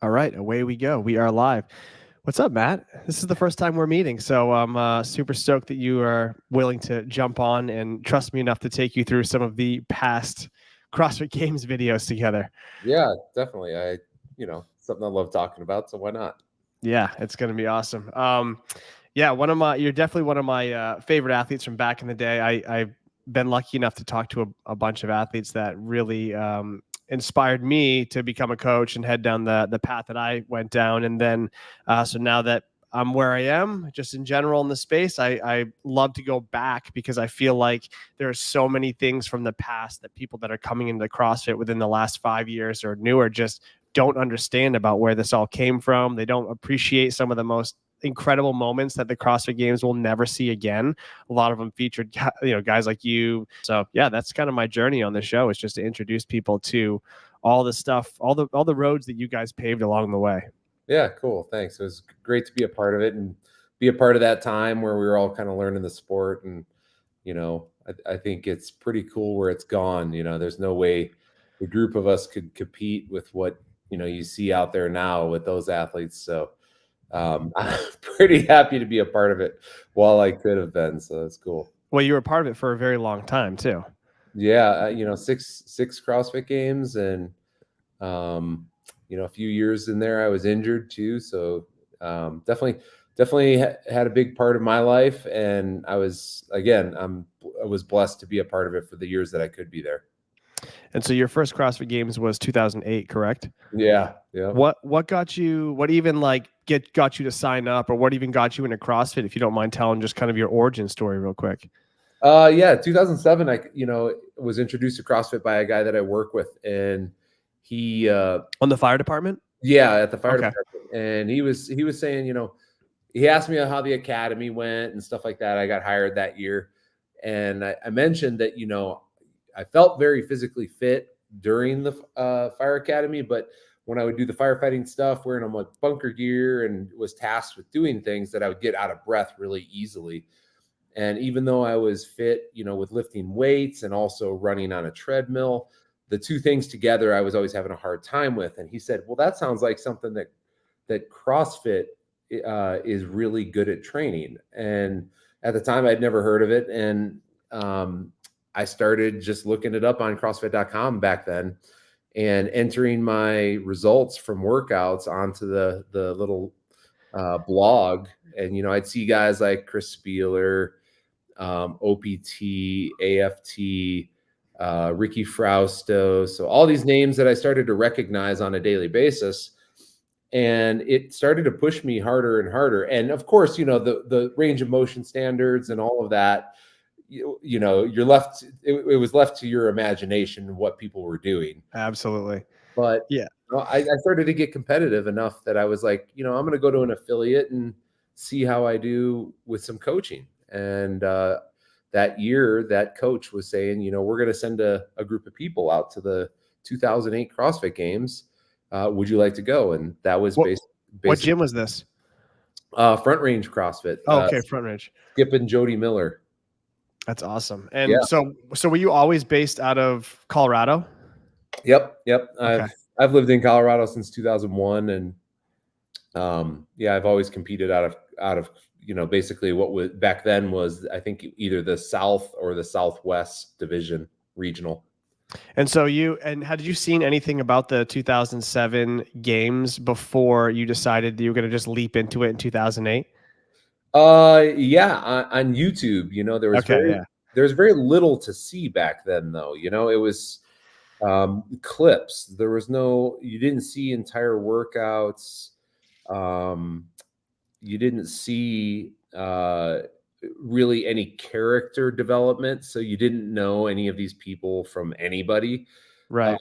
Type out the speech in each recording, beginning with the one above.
All right, away we go. We are live. What's up, Matt? This is the first time we're meeting, so I'm super stoked that you are willing to jump on and trust me enough to take you through some of the past CrossFit Games videos together. Yeah, definitely. Something I love talking about, so why not? Yeah, it's going to be awesome. Yeah, you're definitely one of my favorite athletes from back in the day. I've been lucky enough to talk to a bunch of athletes that really inspired me to become a coach and head down the path that I went down. And then, so now that I'm where I am, just in general in the space, I love to go back because I feel like there are so many things from the past that people that are coming into CrossFit within the last 5 years or newer just don't understand about where this all came from. They don't appreciate some of the most incredible moments that the CrossFit Games will never see again. A lot of them featured, guys like you. So yeah, that's kind of my journey on the show, is just to introduce people to all the stuff, all the roads that you guys paved along the way. Yeah, cool. Thanks. It was great to be a part of it and be a part of that time where we were all kind of learning the sport. And, I think it's pretty cool where it's gone. There's no way the group of us could compete with what, you see out there now with those athletes. So I'm pretty happy to be a part of it while I could have been. So that's cool. Well, you were part of it for a very long time too. Yeah, six CrossFit games and a few years in there I was injured too, so definitely had a big part of my life, and I was blessed to be a part of it for the years that I could be there. And so your first CrossFit Games was 2008, correct? Yeah, yeah. What got you? What even got you to sign up, or what even got you into CrossFit? If you don't mind telling just kind of your origin story real quick. Yeah, 2007. I was introduced to CrossFit by a guy that I work with, and he On the fire department. yeah, at the fire Okay. department, and he was saying, he asked me how the academy went and stuff like that. I got hired that year, and I mentioned that I felt very physically fit during the fire academy, but when I would do the firefighting stuff, wearing my bunker gear and was tasked with doing things, that I would get out of breath really easily. And even though I was fit, with lifting weights and also running on a treadmill, the two things together, I was always having a hard time with. And he said, "Well, that sounds like something that CrossFit is really good at training." And at the time, I'd never heard of it, and I started just looking it up on CrossFit.com back then, and entering my results from workouts onto the little blog. And I'd see guys like Chris Spieler, OPT, AFT, Ricky Frausto. So all these names that I started to recognize on a daily basis. And it started to push me harder and harder. And of course, the range of motion standards and all of that, you're left, it was left to your imagination what people were doing. Absolutely. But Yeah. I started to get competitive enough that I was like, I'm going to go to an affiliate and see how I do with some coaching. And that year, that coach was saying, we're going to send a group of people out to the 2008 CrossFit Games. Would you like to go? And that was What basically gym was this? Front Range CrossFit. Oh, okay, Front Range. Skip and Jody Miller. That's awesome. And Yeah. so were you always based out of Colorado? Yep. Okay. I've lived in Colorado since 2001, and I've always competed out of basically what was back then was, I think, either the South or the Southwest division regional. And so had you seen anything about the 2007 games before you decided that you were going to just leap into it in 2008? Yeah, on YouTube, there was very little to see back then, though. It was clips. There was you didn't see entire workouts. You didn't see really any character development, so you didn't know any of these people from anybody. Right.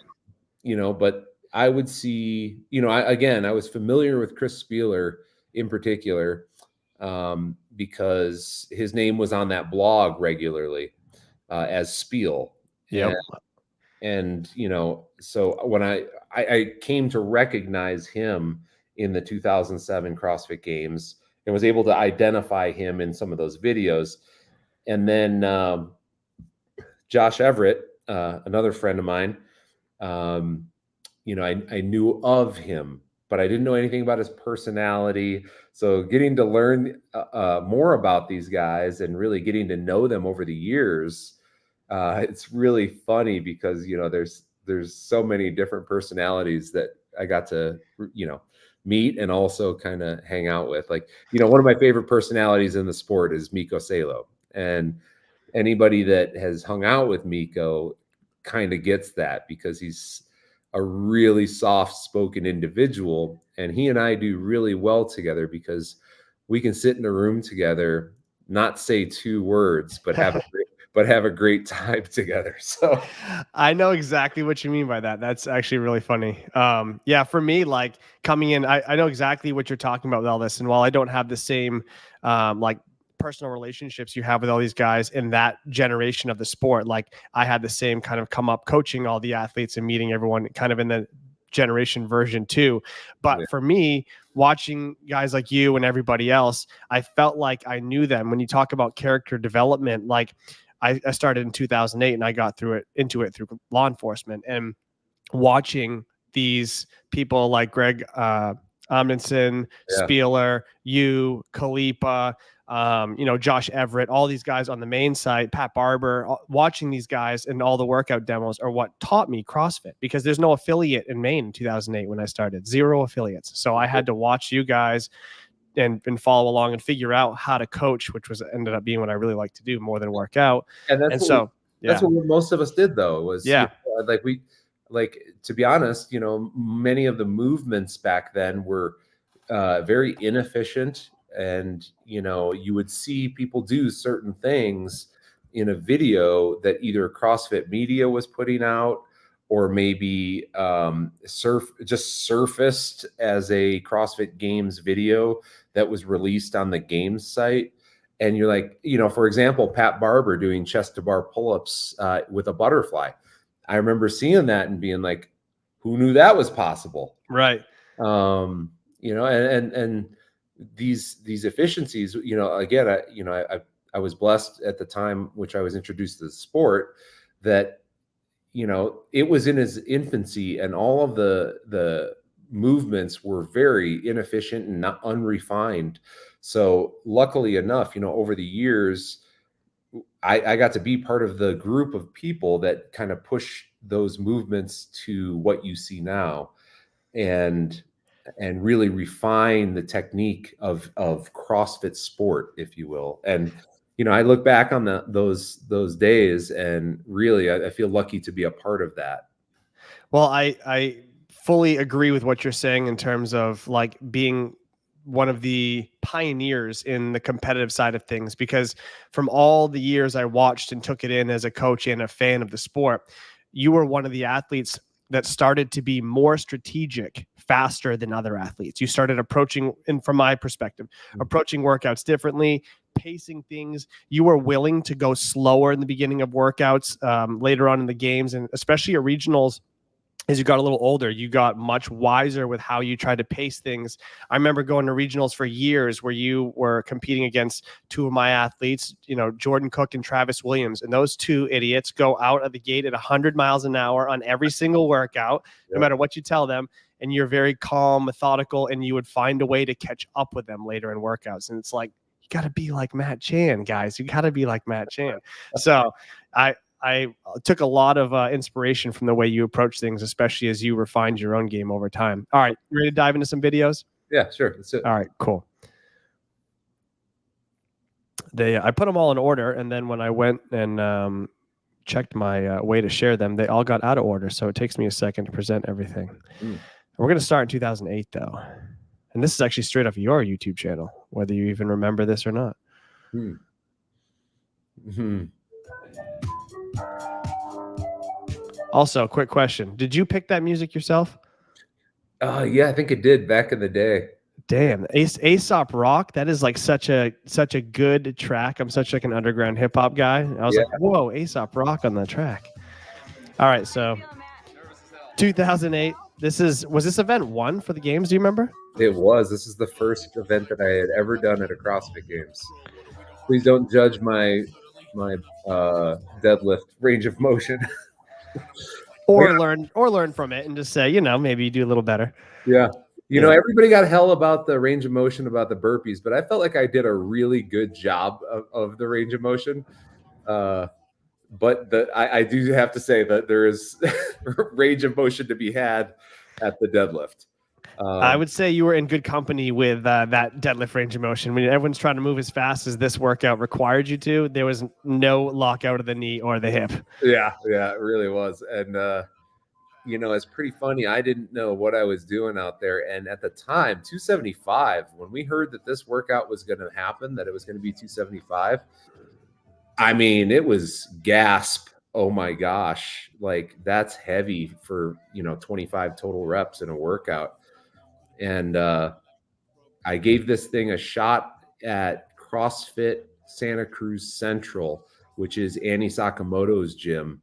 But I would see, I was familiar with Chris Spieler in particular, because his name was on that blog regularly as Spiel. Yep. And so when I came to recognize him in the 2007 CrossFit Games and was able to identify him in some of those videos. And then Josh Everett, another friend of mine, I knew of him but I didn't know anything about his personality. So getting to learn more about these guys and really getting to know them over the years, it's really funny because, you know, there's so many different personalities that I got to, you know, meet and also kind of hang out with. Like, you know, one of my favorite personalities in the sport is Miko Salo. And anybody that has hung out with Miko kind of gets that because he's a really soft-spoken individual, and he and I do really well together because we can sit in a room together, not say 2 words, but have a great time together. So I know exactly what you mean by that. That's actually really funny. Yeah, for me, like coming in, I know exactly what you're talking about with all this. And while I don't have the same like personal relationships you have with all these guys in that generation of the sport, like I had the same kind of come up coaching all the athletes and meeting everyone kind of in the generation version too. But yeah. for me, watching guys like you and everybody else, I felt like I knew them. When you talk about character development, like I started in 2008 and I got into it through law enforcement, and watching these people like Greg Amundsen, Spieler, you, Kalipa, you know, Josh Everett, all these guys on the main site, Pat Barber, watching these guys and all the workout demos are what taught me CrossFit, because there's no affiliate in Maine in 2008 when I started, 0 affiliates. So I had to watch you guys and follow along and figure out how to coach, which was ended up being what I really like to do more than work out. And that's that's what most of us did, though, was you know, to be honest, you know, many of the movements back then were very inefficient, and you know, you would see people do certain things in a video that either CrossFit Media was putting out or maybe just surfaced as a CrossFit Games video that was released on the Games site. And you're like, you know, for example, Pat Barber doing chest to bar pull-ups with a butterfly. I remember seeing that and being like, who knew that was possible? Right. You know, and these efficiencies, you know, again, I was blessed at the time, which I was introduced to the sport, that, you know, it was in his infancy and all of the movements were very inefficient and not unrefined. So luckily enough, you know, over the years, I got to be part of the group of people that kind of push those movements to what you see now, and really refine the technique of CrossFit sport, if you will. And you know, I look back on those days, and really, I feel lucky to be a part of that. Well, I fully agree with what you're saying in terms of like being one of the pioneers in the competitive side of things, because from all the years I watched and took it in as a coach and a fan of the sport, you were one of the athletes that started to be more strategic faster than other athletes. You started approaching, and from my perspective, approaching workouts differently, pacing things. You were willing to go slower in the beginning of workouts, later on in the games, and especially at regionals. As you got a little older, you got much wiser with how you tried to pace things. I remember going to regionals for years where you were competing against 2 of my athletes, you know, Jordan Cook and Travis Williams. And those 2 idiots go out of the gate at 100 miles an hour on every single workout, no matter what you tell them. And you're very calm, methodical, and you would find a way to catch up with them later in workouts. And it's like, you got to be like Matt Chan, guys. You got to be like Matt Chan. So I took a lot of inspiration from the way you approach things, especially as you refined your own game over time. All right, you ready to dive into some videos? Yeah, sure. That's it. All right, cool. I put them all in order, and then when I went and checked my way to share them, they all got out of order, so it takes me a second to present everything. We're going to start in 2008, though. And this is actually straight off your YouTube channel, whether you even remember this or not. Also, quick question. Did you pick that music yourself? Yeah, I think it did back in the day. Damn, Aesop Rock. That is like such a good track. I'm such like an underground hip hop guy. I was like, whoa, Aesop Rock on the track. All right, so 2008. Was this event 1 for the games? Do you remember? It was. This is the first event that I had ever done at a CrossFit Games. Please don't judge my deadlift range of motion. Or learn from it and just say, you know, maybe you do a little better. Yeah. You know, everybody got hell about the range of motion, about the burpees, but I felt like I did a really good job of the range of motion. But I do have to say that there is range of motion to be had at the deadlift. I would say you were in good company with that deadlift range of motion. When everyone's trying to move as fast as this workout required you to, there was no lockout of the knee or the hip. Yeah, it really was. And you know, it's pretty funny. I didn't know what I was doing out there. And at the time, 275, when we heard that this workout was going to happen, that it was going to be 275, I mean, it was gasp. Oh my gosh. Like, that's heavy for, you know, 25 total reps in a workout. And I gave this thing a shot at CrossFit Santa Cruz Central, which is Annie Sakamoto's gym,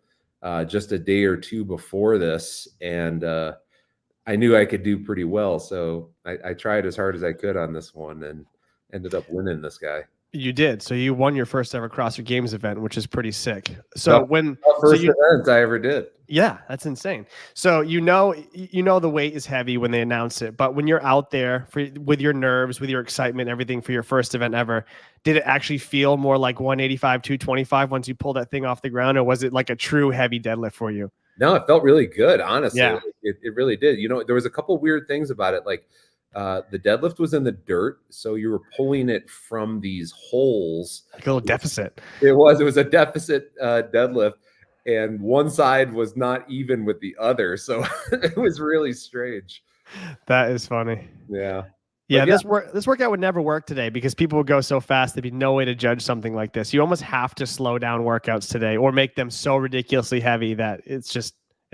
just a day or two before this. And I knew I could do pretty well. So I tried as hard as I could on this one and ended up winning this guy. You did. So you won your first ever CrossFit Games event, which is pretty sick. So first event I ever did. Yeah, that's insane. So you know the weight is heavy when they announce it, but when you're out there with your nerves, with your excitement, everything for your first event ever, did it actually feel more like 185, 225 once you pull that thing off the ground, or was it like a true heavy deadlift for you? No, it felt really good, honestly. Yeah. It really did. You know, there was a couple weird things about it. Like the deadlift was in the dirt, so you were pulling it from these holes. Like a little deficit. It was a deficit deadlift, and one side was not even with the other. So it was really strange. That is funny. Yeah. Yeah, this workout would never work today because people would go so fast. There'd be no way to judge something like this. You almost have to slow down workouts today or make them so ridiculously heavy that it's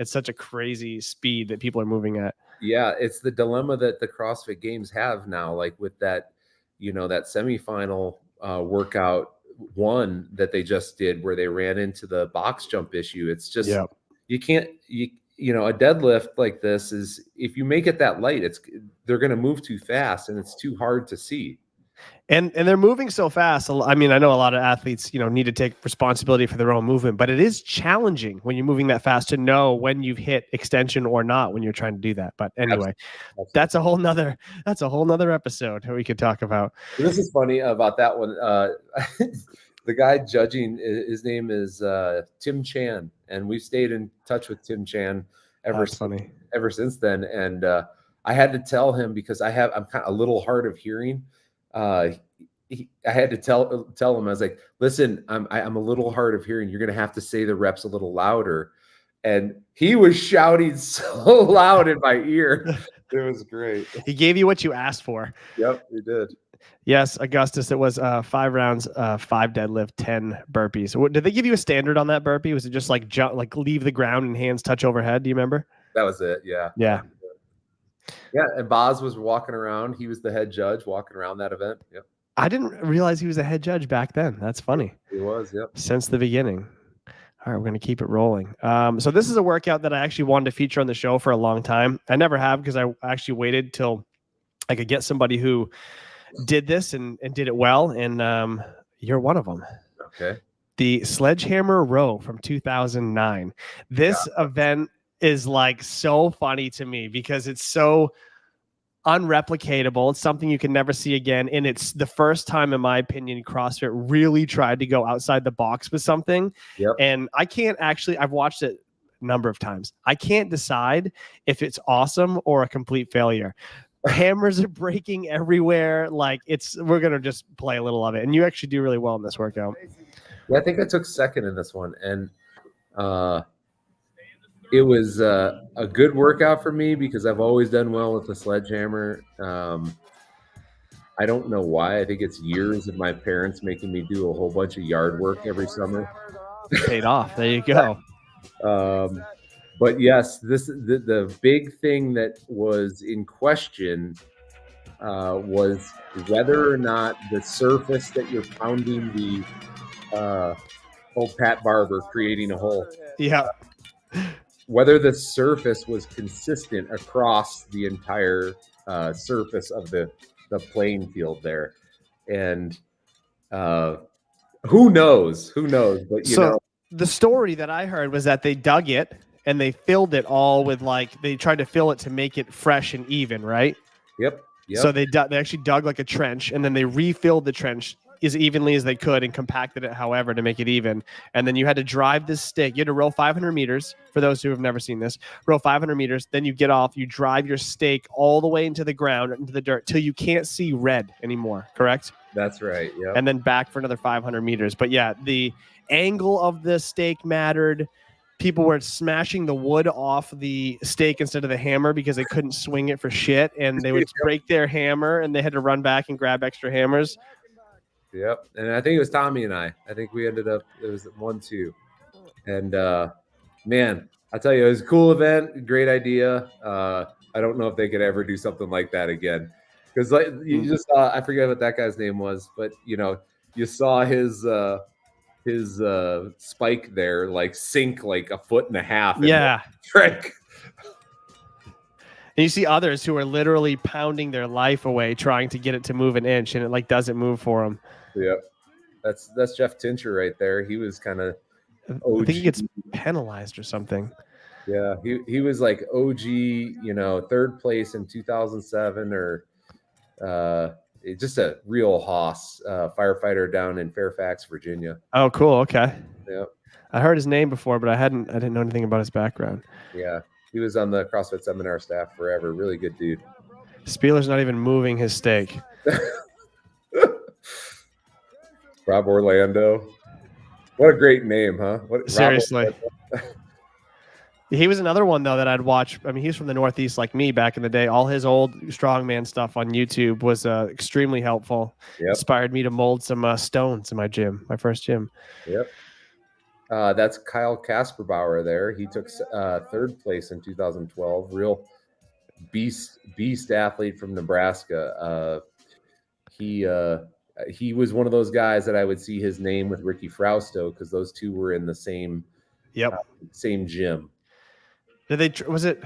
such a crazy speed that people are moving at. Yeah, it's the dilemma that the CrossFit Games have now, like with that, you know, that semifinal workout one that they just did where they ran into the box jump issue. It's just, you can't, you know, a deadlift like this is, if you make it that light, they're going to move too fast and it's too hard to see. And they're moving so fast. I mean, I know a lot of athletes, you know, need to take responsibility for their own movement, but it is challenging when you're moving that fast to know when you've hit extension or not when you're trying to do that. But anyway, Absolutely. That's a whole nother episode that we could talk about. This is funny about that one. The guy judging, his name is Tim Chan, and we've stayed in touch with Tim Chan ever since then. And I had to tell him, because I'm kind of a little hard of hearing. I had to tell him, I was like, listen, I'm a little hard of hearing. You're going to have to say the reps a little louder. And he was shouting so loud in my ear. It was great. He gave you what you asked for. Yep, he did. Yes, Augustus, it was 5 rounds, 5 deadlift, 10 burpees. Did they give you a standard on that burpee? Was it just like jump, like leave the ground and hands touch overhead? Do you remember? That was it. Yeah. Yeah. Yeah, and Boz was walking around. He was the head judge walking around that event. Yep. I didn't realize he was a head judge back then. That's funny. He was, yep. Since the beginning. All right, we're going to keep it rolling. So this is a workout that I actually wanted to feature on the show for a long time. I never have, because I actually waited till I could get somebody who did this and did it well, and you're one of them. Okay. The Sledgehammer Row from 2009. This event is like so funny to me because it's so unreplicatable. It's something you can never see again. And it's the first time, in my opinion, CrossFit really tried to go outside the box with something. Yep. And I can't actually, I've watched it a number of times. I can't decide if it's awesome or a complete failure. Hammers are breaking everywhere. Like we're going to just play a little of it. And you actually do really well in this workout. Yeah, I think I took second in this one. And it was a good workout for me because I've always done well with the sledgehammer. I don't know why. I think it's years of my parents making me do a whole bunch of yard work every summer. Paid off. There you go. But yes, the big thing that was in question was whether or not the surface that you're pounding the old Pat Barber creating a hole. Yeah. Whether the surface was consistent across the entire surface of the playing field there. And who knows? But you know, the story that I heard was that they dug it and they filled it all with they tried to fill it to make it fresh and even, right? Yep. So they actually dug like a trench, and then they refilled the trench as evenly as they could and compacted it however to make it even. And then you had to drive this stake. You had to row 500 meters. For those who have never seen this, row 500 meters. Then you get off. You drive your stake all the way into the ground, into the dirt, till you can't see red anymore. Correct? That's right. Yeah. And then back for another 500 meters. But yeah, the angle of the stake mattered. People were smashing the wood off the stake instead of the hammer because they couldn't swing it for shit, and they would break their hammer, and they had to run back and grab extra hammers. Yep. And I think it was Tommy and I think we ended up, it was 1-2. And man, I tell you, it was a cool event, great idea. I don't know if they could ever do something like that again, because like you just saw, I forget what that guy's name was, but you saw his spike there like sink like 1.5 feet. Yeah. Trick. And you see others who are literally pounding their life away trying to get it to move an inch, and it like doesn't move for them. Yep. That's Jeff Tincher right there. He was kind of I think he gets penalized or something. Yeah, he was like OG, 3rd place in 2007, or just a real hoss, firefighter down in Fairfax, Virginia. Oh, cool. Okay. Yeah. I heard his name before, but I didn't know anything about his background. Yeah. He was on the CrossFit seminar staff forever. Really good dude. Spieler's not even moving his stake. Rob Orlando. What a great name, huh? Seriously. He was another one, though, that I'd watch. I mean, he's from the Northeast like me back in the day. All his old strongman stuff on YouTube was extremely helpful. Yep. Inspired me to mold some stones in my gym, my first gym. Yep. That's Kyle Kasperbauer there. He took 3rd place in 2012. Real beast athlete from Nebraska. He was one of those guys that I would see his name with Ricky Frausto because those two were in the same gym. Did they? Was it?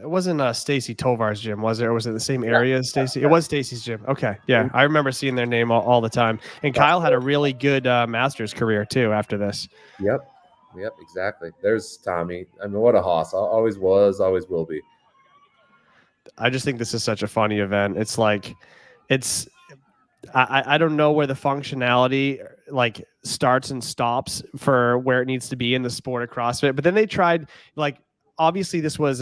It wasn't Stacy Tovar's gym, was it? Or was it the same area as Stacy? It was Stacy's gym. Okay, yeah, I remember seeing their name all the time. And Kyle had a really good master's career too after this. Yep, exactly. There's Tommy. I mean, what a hoss! Always was, always will be. I just think this is such a funny event. It's like, I don't know where the functionality like starts and stops for where it needs to be in the sport of CrossFit. But then they tried, like, obviously this was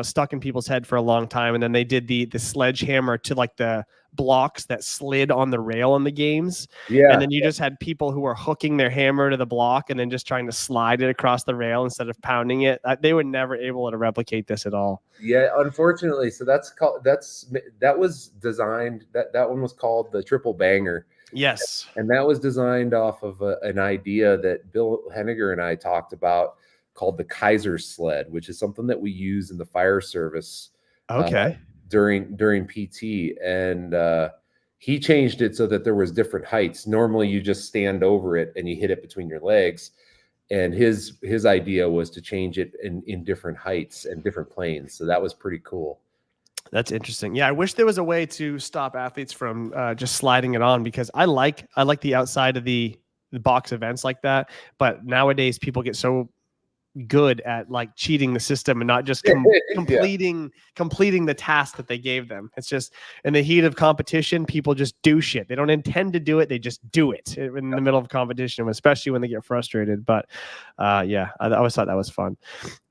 stuck in people's head for a long time, and then they did the sledgehammer to like the blocks that slid on the rail in the games. Yeah. And then you just had people who were hooking their hammer to the block and then just trying to slide it across the rail instead of pounding it. They were never able to replicate this at all. Yeah, unfortunately. So that was designed. That one was called the triple banger. Yes. And that was designed off of an idea that Bill Henniger and I talked about, called the Kaiser sled, which is something that we use in the fire service. Okay. During PT, and he changed it so that there was different heights. Normally, you just stand over it and you hit it between your legs. And his idea was to change it in different heights and different planes. So that was pretty cool. That's interesting. Yeah, I wish there was a way to stop athletes from just sliding it on, because I like the outside of the box events like that. But nowadays, people get so good at like cheating the system and not just completing the task that they gave them. It's just in the heat of competition, people just do shit. They don't intend to do it. They just do it in the middle of competition, especially when they get frustrated. But I always thought that was fun.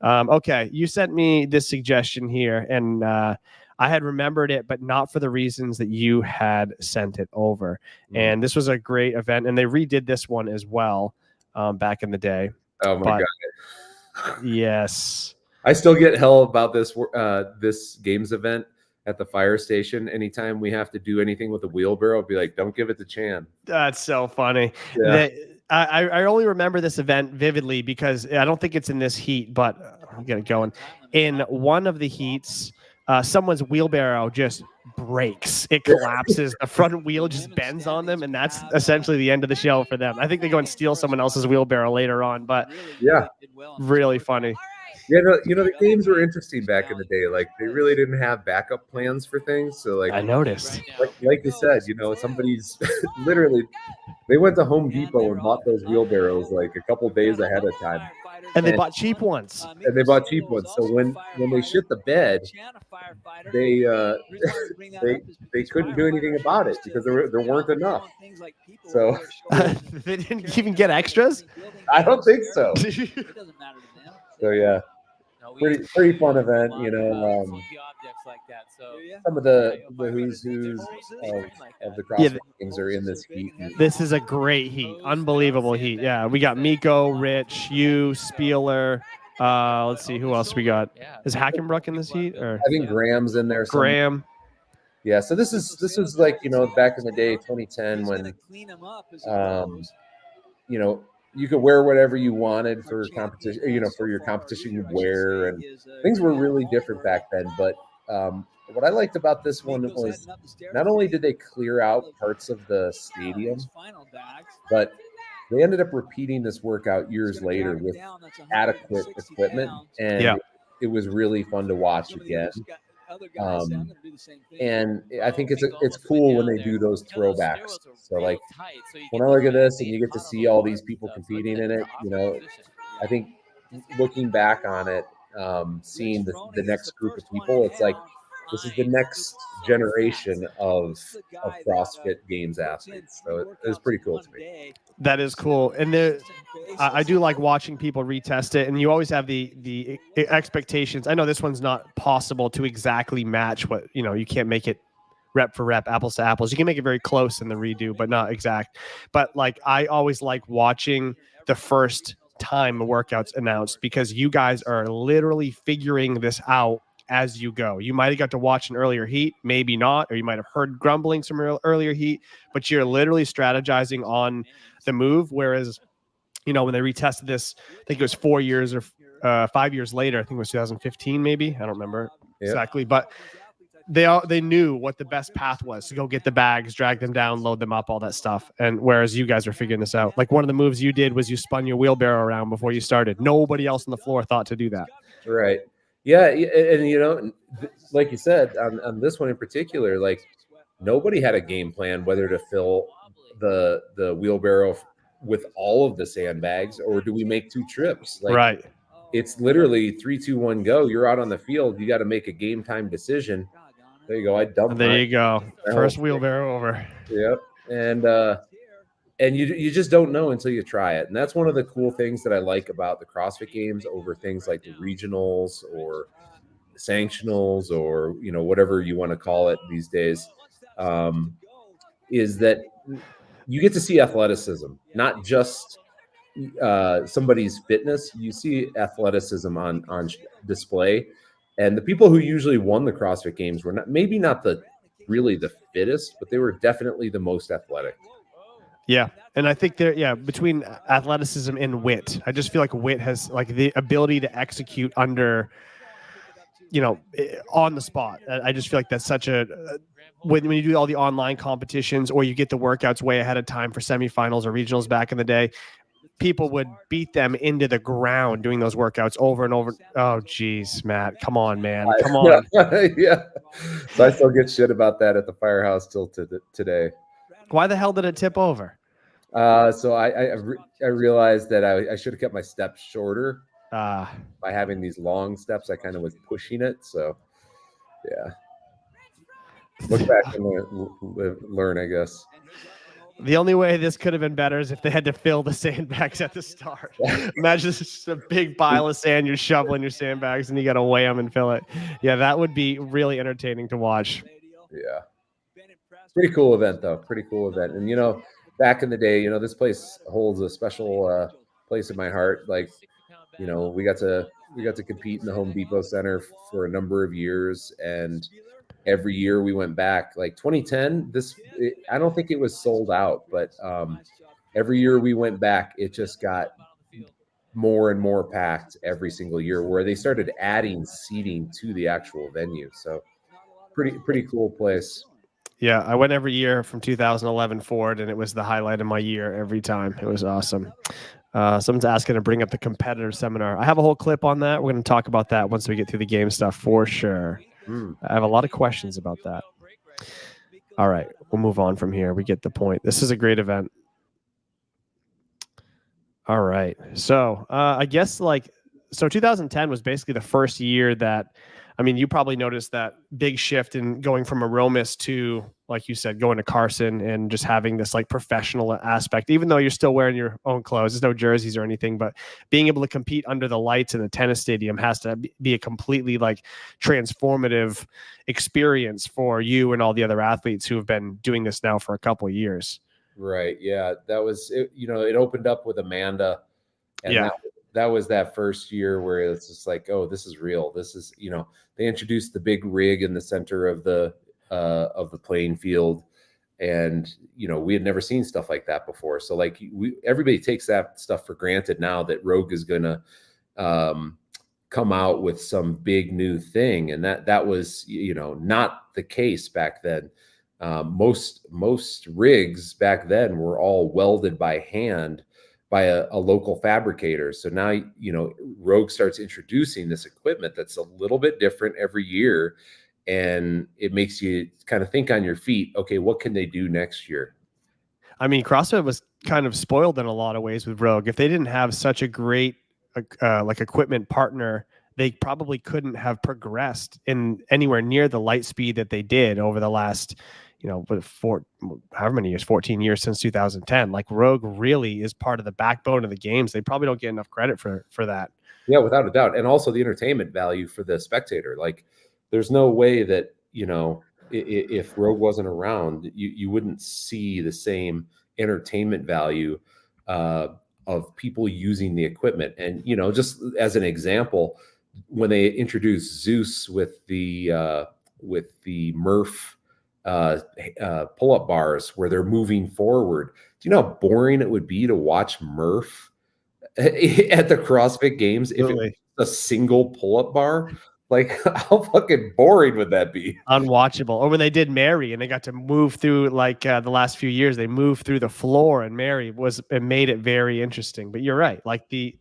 Okay. You sent me this suggestion here, and I had remembered it, but not for the reasons that you had sent it over. And this was a great event, and they redid this one as well back in the day. Oh my God. Yes, I still get hell about this games event at the fire station. Anytime we have to do anything with a wheelbarrow, I'll be like, don't give it to Chan. That's so funny. Yeah. I only remember this event vividly because I don't think it's in this heat, but I'll get it going. In one of the heats, someone's wheelbarrow just breaks. It collapses. The front wheel just bends on them, and that's essentially the end of the show for them. I think they go and steal someone else's wheelbarrow later on, but yeah, really funny. Yeah, the games were interesting back in the day. Like, they really didn't have backup plans for things. So, like, I noticed, like you said, somebody's literally, they went to Home Depot and bought those wheelbarrows like a couple days ahead of time. And they bought cheap ones. And they bought cheap ones. So when they shit the bed, they they couldn't do anything about it because there weren't enough. So They didn't even get extras. I don't think so. So yeah, pretty fun event. Some of the who's of the CrossFit Games are in this heat. This is a great heat, unbelievable heat. Yeah, we got Miko, Rich, you, Spieler. Let's see who else we got. Is Hackenbruck in this heat? Or I think Graham's in there. Graham. Yeah, so this is like back in the day, 2010, when you could wear whatever you wanted for competition, for your competition wear, and things were really different back then. But what I liked about this one was not only did they clear out parts of the stadium, but they ended up repeating this workout years later with adequate equipment, and it was really fun to watch again. And I think it's cool when they do those throwbacks. So like when I look at this and you get to see all these people competing in it, I think looking back on it, seeing the next group of people, it's like this is the next generation of CrossFit Games athletes. So it was pretty cool to me. That is cool. And I do like watching people retest it. And you always have the expectations. I know this one's not possible to exactly match what, you can't make it rep for rep, apples to apples. You can make it very close in the redo, but not exact. But like, I always like watching the first time the workout's announced because you guys are literally figuring this out as you go. You might have got to watch an earlier heat, maybe not, or you might have heard grumblings from earlier heat, but you're literally strategizing on the move. Whereas, when they retested this, I think it was 4 years or 5 years later, I think it was 2015, maybe. I don't remember exactly, but they knew what the best path was to go get the bags, drag them down, load them up, all that stuff. And whereas you guys are figuring this out, like one of the moves you did was you spun your wheelbarrow around before you started. Nobody else on the floor thought to do that. Right. Yeah, and like you said, on this one in particular, like nobody had a game plan whether to fill the wheelbarrow with all of the sandbags or do we make 2 trips? Like, right. It's literally 3, 2, 1, go. You're out on the field. You got to make a game time decision. There you go. I dumped. There you go. First wheelbarrow over. Yep. And you just don't know until you try it. And that's one of the cool things that I like about the CrossFit Games over things like the regionals or the sanctionals or, whatever you want to call it these days, is that you get to see athleticism, not just somebody's fitness. You see athleticism on display. And the people who usually won the CrossFit Games were maybe not really the fittest, but they were definitely the most athletic. Yeah. And I think between athleticism and wit, I just feel like wit has like the ability to execute under, on the spot. I just feel like that's such when you do all the online competitions or you get the workouts way ahead of time for semifinals or regionals back in the day, people would beat them into the ground doing those workouts over and over. Oh, geez, Matt. Come on, man. Come on. Yeah. So I still get shit about that at the firehouse till today. Why the hell did it tip over? So I realized that I should have kept my steps shorter. By having these long steps, I kind of was pushing it. So, yeah. Look back and learn, I guess. The only way this could have been better is if they had to fill the sandbags at the start. Imagine it's just a big pile of sand. You're shoveling your sandbags and you got to weigh them and fill it. Yeah, that would be really entertaining to watch. Yeah. Pretty cool event, though. Pretty cool event. And, back in the day, this place holds a special place in my heart. Like, we got to compete in the Home Depot Center for a number of years. And every year we went back. Like 2010, I don't think it was sold out, but every year we went back, it just got more and more packed every single year where they started adding seating to the actual venue. So pretty cool place. Yeah, I went every year from 2011 forward, and it was the highlight of my year every time. It was awesome. Someone's asking to bring up the competitor seminar. I have a whole clip on that. We're going to talk about that once we get through the game stuff for sure. I have a lot of questions about that. All right, we'll move on from here. We get the point. This is a great event. All right. So I guess so 2010 was basically the first year that, I mean, you probably noticed that big shift in going from Aromas to, like you said, going to Carson and just having this like professional aspect, even though you're still wearing your own clothes, there's no jerseys or anything, but being able to compete under the lights in the tennis stadium has to be a completely like transformative experience for you and all the other athletes who have been doing this now for a couple of years. Right. Yeah. That was it, it opened up with Amanda, and Yeah. that was that first year where it's just like, oh, this is real. This is, they introduced the big rig in the center of the playing field. And we had never seen stuff like that before. So like everybody takes that stuff for granted now that Rogue is gonna come out with some big new thing. And that was, not the case back then. Most rigs back then were all welded by hand by a local fabricator. So now, Rogue starts introducing this equipment that's a little bit different every year. And it makes you kind of think on your feet, okay, what can they do next year? I mean, CrossFit was kind of spoiled in a lot of ways with Rogue. If they didn't have such a great like equipment partner, they probably couldn't have progressed in anywhere near the light speed that they did over the last, however many years, 14 years since 2010. Like Rogue really is part of the backbone of the games. They probably don't get enough credit for that. Yeah, without a doubt. And also the entertainment value for the spectator. Like there's no way that, if Rogue wasn't around, you wouldn't see the same entertainment value of people using the equipment. And, just as an example, when they introduced Zeus with the Murph pull-up bars where they're moving forward, do you know how boring it would be to watch Murph at the CrossFit Games if it was a single pull-up bar? Like, how fucking boring would that be? Unwatchable. Or when they did Mary and they got to move through, like the last few years, they moved through the floor, and Mary it made it very interesting. But you're right. Like the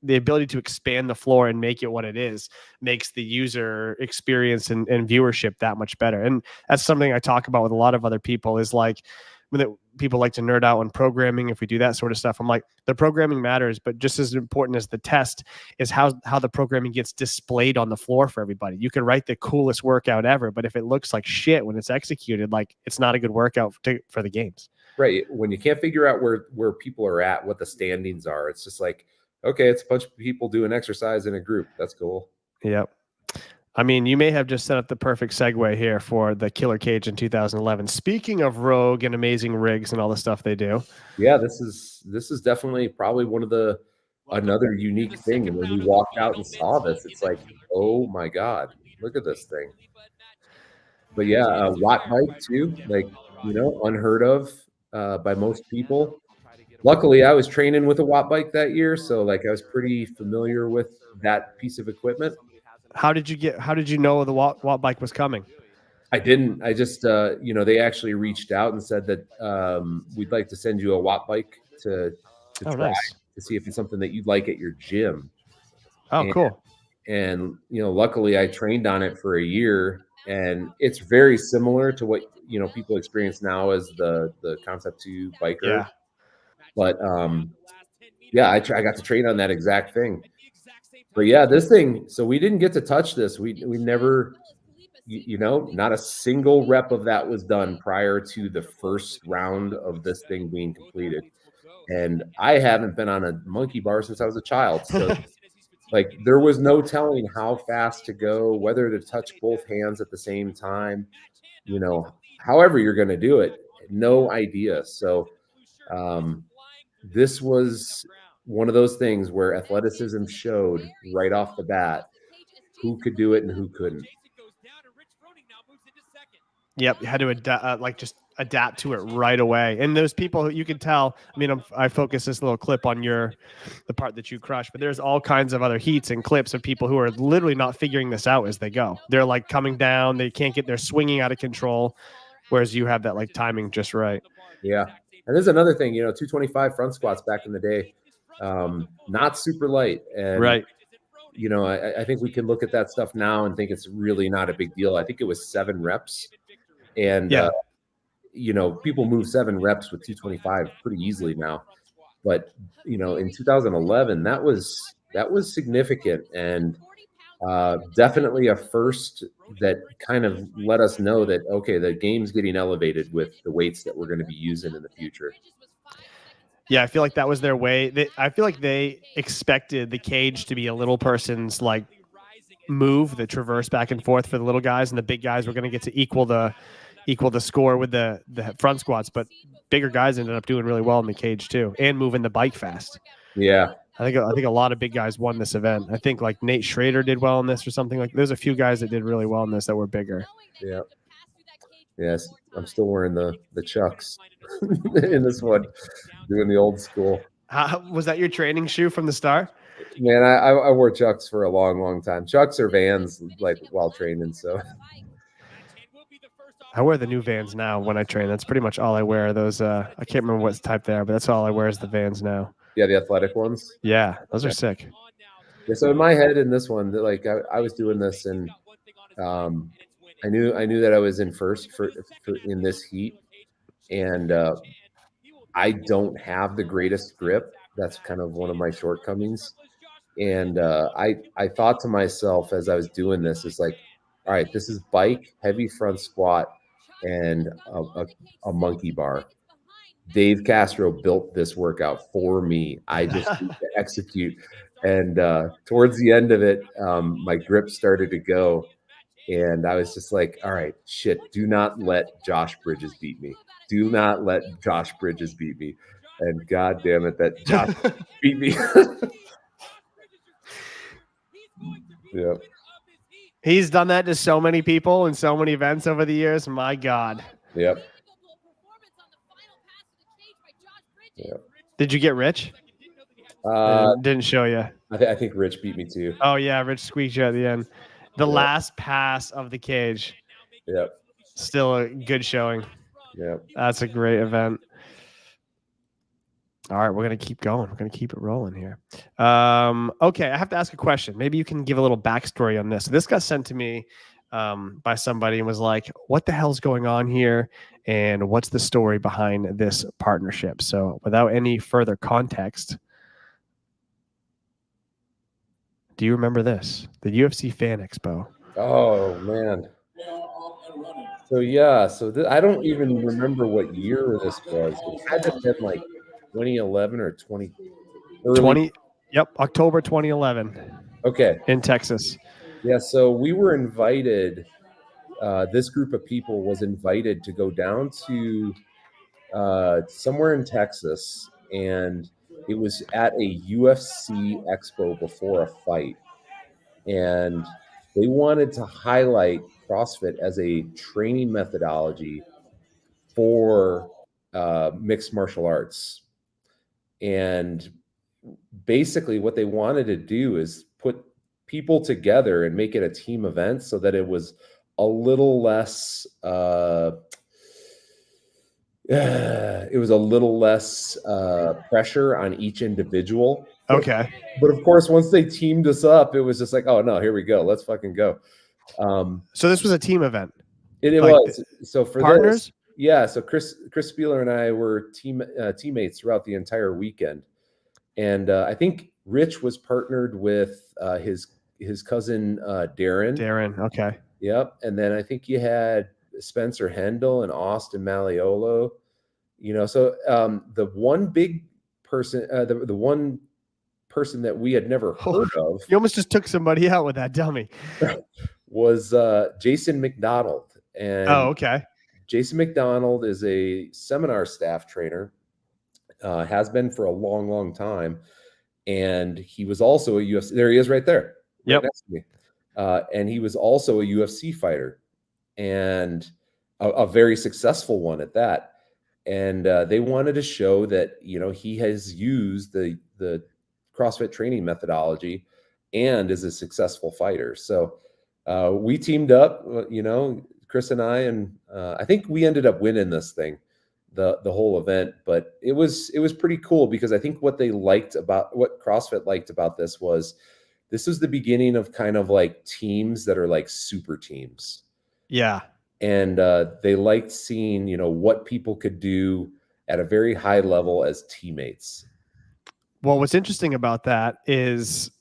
ability to expand the floor and make it what it is makes the user experience and viewership that much better. And that's something I talk about with a lot of other people is like, when people like to nerd out on programming, if we do that sort of stuff, I'm like, the programming matters, but just as important as the test is how the programming gets displayed on the floor for everybody. You can write the coolest workout ever, but if it looks like shit when it's executed, like it's not a good workout for the games. Right. When you can't figure out where people are at, what the standings are, it's just like, okay, it's a bunch of people doing exercise in a group. That's cool. Yep. I mean, you may have just set up the perfect segue here for the Killer Cage in 2011. Speaking of Rogue and amazing rigs and all the stuff they do. Yeah, this is definitely probably one of another unique thing. And when we walked out and saw this, it's like, oh my God, look at this thing. But yeah, watt bike too, like, unheard of by most people. Luckily, I was training with a watt bike that year, so like I was pretty familiar with that piece of equipment. How did you know the watt bike was coming? I didn't. I just, they actually reached out and said that we'd like to send you a watt bike to try nice. to see if it's something that you'd like at your gym. Oh, cool. And, luckily I trained on it for a year, and it's very similar to what, people experience now as the Concept 2 biker. Yeah. But yeah, I got to train on that exact thing. But yeah, this thing, so we didn't get to touch this. We never, not a single rep of that was done prior to the first round of this thing being completed. And I haven't been on a monkey bar since I was a child. So like there was no telling how fast to go, whether to touch both hands at the same time, however you're going to do it, no idea. So this was one of those things where athleticism showed right off the bat who could do it and who couldn't. Yep, you had to just adapt to it right away. And those people, you can tell. I mean, I focus this little clip on the part that you crushed, but there's all kinds of other heats and clips of people who are literally not figuring this out as they go. They're like coming down, they can't get, they're swinging out of control, whereas you have that like timing just right. Yeah, and there's another thing, 225 front squats back in the day, not super light, and right. I think we can look at that stuff now and think it's really not a big deal. I think it was 7 reps. And, yeah. People move 7 reps with 225 pretty easily now. But in 2011, that was significant, and definitely a first that kind of let us know that, okay, the game's getting elevated with the weights that we're going to be using in the future. Yeah, I feel like that was their way. I feel like they expected the cage to be a little person's like move, the traverse back and forth for the little guys, and the big guys were going to get to equal the score with the front squats. But bigger guys ended up doing really well in the cage too, and moving the bike fast. Yeah. I think a lot of big guys won this event. I think like Nate Schrader did well in this or something. Like there's a few guys that did really well in this that were bigger. Yeah. Yes, I'm still wearing the Chucks in this one, doing the old school. Was that your training shoe from the start? Man, I wore Chucks for a long, long time. Chucks or Vans, like while training. So I wear the new Vans now when I train. That's pretty much all I wear. Those I can't remember what type they are, but that's all I wear is the Vans now. Yeah, the athletic ones. Yeah, those are sick. Yeah, so in my head, in this one, like I was doing this, and I knew that I was in first for in this heat, and I don't have the greatest grip. That's kind of one of my shortcomings. And I thought to myself as I was doing this, is like, all right, this is bike, heavy front squat, and a monkey bar. Dave Castro built this workout for me. I just need to execute. And towards the end of it, my grip started to go. And I was just like, all right, shit, do not let Josh Bridges beat me. Do not let Josh Bridges beat me. And God damn it, that Josh beat me. Yeah. He's done that to so many people in so many events over the years. My God. Yep. Yep. Did you get Rich? Didn't show you. I think Rich beat me too. Oh yeah, Rich squeaked you at the end. The last pass of the cage. Yep. Still a good showing. Yep. That's a great event. All right, we're going to keep going. We're going to keep it rolling here. Okay, I have to ask a question. Maybe you can give a little backstory on this. So this got sent to me by somebody and was like, what the hell's going on here? And what's the story behind this partnership? So without any further context, do you remember this? The UFC Fan Expo. Oh, man. So, yeah. So I don't even remember what year this was. It had to have been like 2011 or 20. Yep, October 2011. Okay. In Texas. Yeah, so we were invited. This group of people was invited to go down to somewhere in Texas, and it was at a UFC expo before a fight. And they wanted to highlight CrossFit as a training methodology for mixed martial arts. And basically what they wanted to do is put people together and make it a team event so that it was a little less pressure on each individual. Okay. But of course, once they teamed us up, it was just like, oh no, here we go. Let's fucking go. So this was a team event. It was. So for partners? This, yeah. So Chris Spieler and I were teammates throughout the entire weekend. And I think Rich was partnered with his cousin Darren. Darren, okay. Yep. And then I think you had Spencer Hendel and Austin Maliolo. So the one big person, the one person that we had never heard of. You almost just took somebody out with that dummy. Was Jason McDonald. And okay. Jason McDonald is a seminar staff trainer. Has been for a long, long time. And he was also a UFC. There he is right there. Yep. Right next to me. And he was also a UFC fighter, and a very successful one at that. And they wanted to show that, he has used the CrossFit training methodology and is a successful fighter. So we teamed up, Chris and I think we ended up winning this thing. The whole event, but it was pretty cool because I think what CrossFit liked about this was the beginning of kind of like teams that are like super teams. Yeah. And they liked seeing, what people could do at a very high level as teammates. Well, what's interesting about that is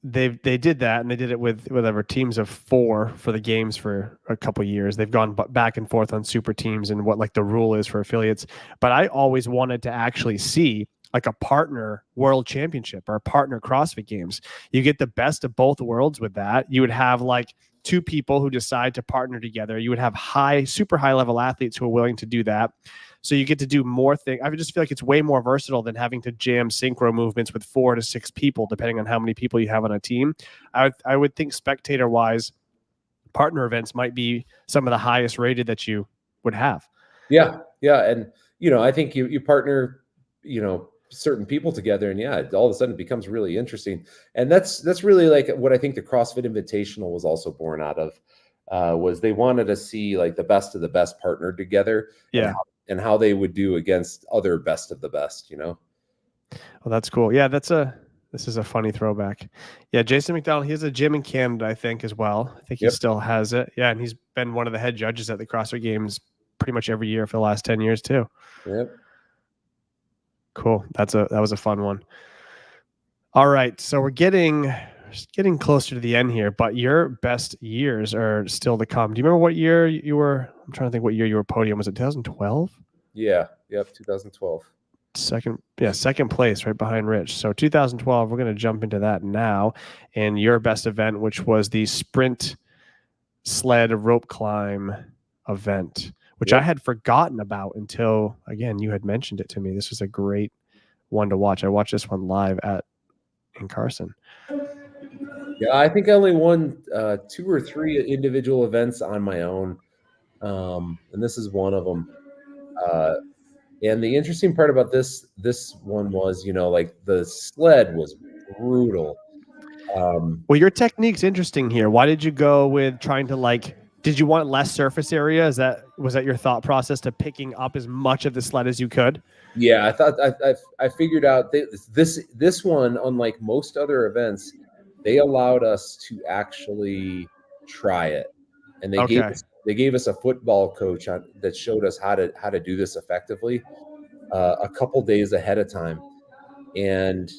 they did that, and they did it with whatever teams of 4 for the games for a couple years. They've gone back and forth on super teams and what like the rule is for affiliates. But I always wanted to actually see like a partner world championship or a partner CrossFit Games. You get the best of both worlds with that. You would have like 2 people who decide to partner together. You would have super high level athletes who are willing to do that. So you get to do more things. I just feel like it's way more versatile than having to jam synchro movements with 4 to 6 people, depending on how many people you have on a team. I would think spectator wise, partner events might be some of the highest rated that you would have. Yeah. And, I think you partner, certain people together, and all of a sudden it becomes really interesting. And that's really like what I think the CrossFit Invitational was also born out of, was they wanted to see like the best of the best partnered together. Yeah. And how they would do against other best of the best, Well, that's cool. Yeah, this is a funny throwback. Yeah, Jason McDonald, he has a gym in Canada, I think, as well. I think he still has it. Yeah, and he's been one of the head judges at the CrossFit Games pretty much every year for the last 10 years too. Yep. Cool. That was a fun one. All right, so we're getting closer to the end here, but your best years are still to come. Do you remember what year you were? I'm trying to think what year you were podium. Was it 2012? Yeah. Yep. 2012. Second place right behind Rich. So 2012, we're going to jump into that now. And your best event, which was the sprint sled rope climb event, which I had forgotten about until, again, you had mentioned it to me. This was a great one to watch. I watched this one live in Carson. Yeah, I think I only won 2 or 3 individual events on my own, and this is one of them. And the interesting part about this one was, like the sled was brutal. Well, your technique's interesting here. Why did you go with trying to did you want less surface area? Was that your thought process to picking up as much of the sled as you could? Yeah, I thought I figured out this one, unlike most other events, they allowed us to actually try it, and they gave us a football coach that showed us how to do this effectively a couple days ahead of time. And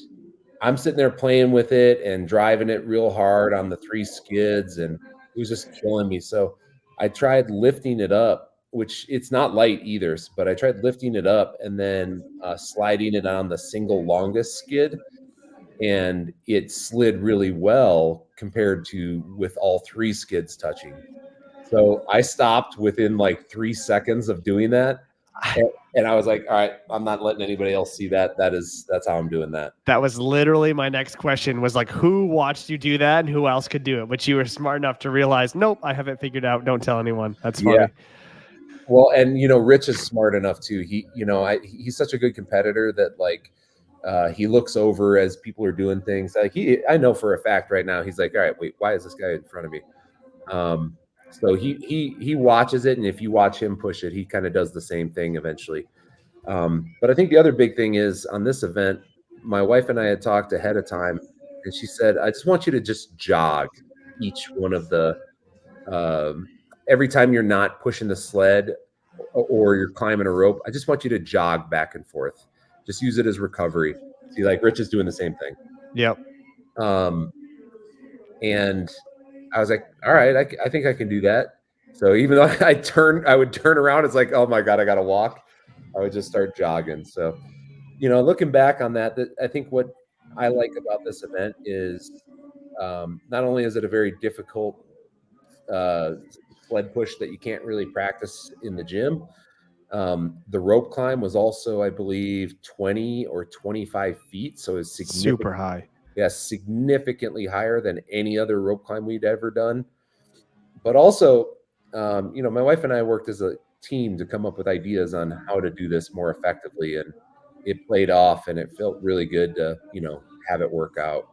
I'm sitting there playing with it and driving it real hard on the 3 skids, and it was just killing me. So I tried lifting it up, which it's not light either, but I tried lifting it up and then sliding it on the single longest skid, and it slid really well compared to with all 3 skids touching. So I stopped within like 3 seconds of doing that. And I was like, all right, I'm not letting anybody else see that. That's how I'm doing that. That was literally my next question, was like, who watched you do that and who else could do it? But you were smart enough to realize, nope, I have it figured out. Don't tell anyone. That's funny. Yeah. Well, and Rich is smart enough too. He's such a good competitor that like he looks over as people are doing things. Like I know for a fact right now, he's like, all right, wait, why is this guy in front of me? So he watches it, and if you watch him push it, he kind of does the same thing eventually. But I think the other big thing is on this event, my wife and I had talked ahead of time, and she said, I just want you to just jog each one of the every time you're not pushing the sled or you're climbing a rope, I just want you to jog back and forth. Just use it as recovery. See, like Rich is doing the same thing. Yep. And I was like, all right, I think I can do that. So even though I would turn around, it's like, oh my God, I got to walk. I would just start jogging. So, looking back on that, I think what I like about this event is not only is it a very difficult sled push that you can't really practice in the gym, the rope climb was also, I believe, 20 or 25 feet. So it's super high. Yeah, significantly higher than any other rope climb we'd ever done. But also, my wife and I worked as a team to come up with ideas on how to do this more effectively, and it played off, and it felt really good to, have it work out.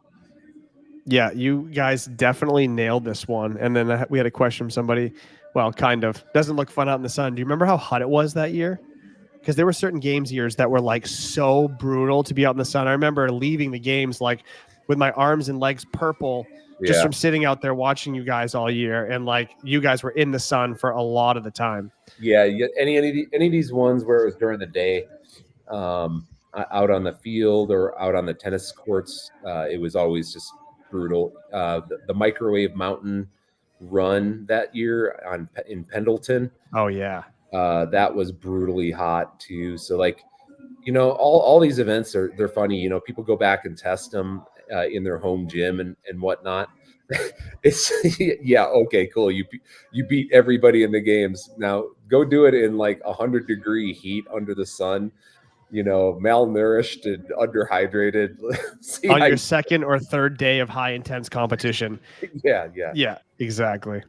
Yeah, you guys definitely nailed this one. And then we had a question from somebody, well, kind of, doesn't look fun out in the sun. Do you remember how hot it was that year? Because there were certain games years that were like so brutal to be out in the sun. I remember leaving the games like with my arms and legs purple just from sitting out there watching you guys all year. And like you guys were in the sun for a lot of the time. Yeah. Any of these ones where it was during the day, out on the field or out on the tennis courts, it was always just brutal. The microwave mountain run that year in Pendleton, Oh yeah. that was brutally hot too. So like, all these events they're funny. People go back and test them in their home gym and whatnot. It's yeah, okay, cool. You beat everybody in the games. Now go do it in like 100-degree heat under the sun. Malnourished and underhydrated. See On how your second or third day of high intense competition. yeah. Yeah, exactly.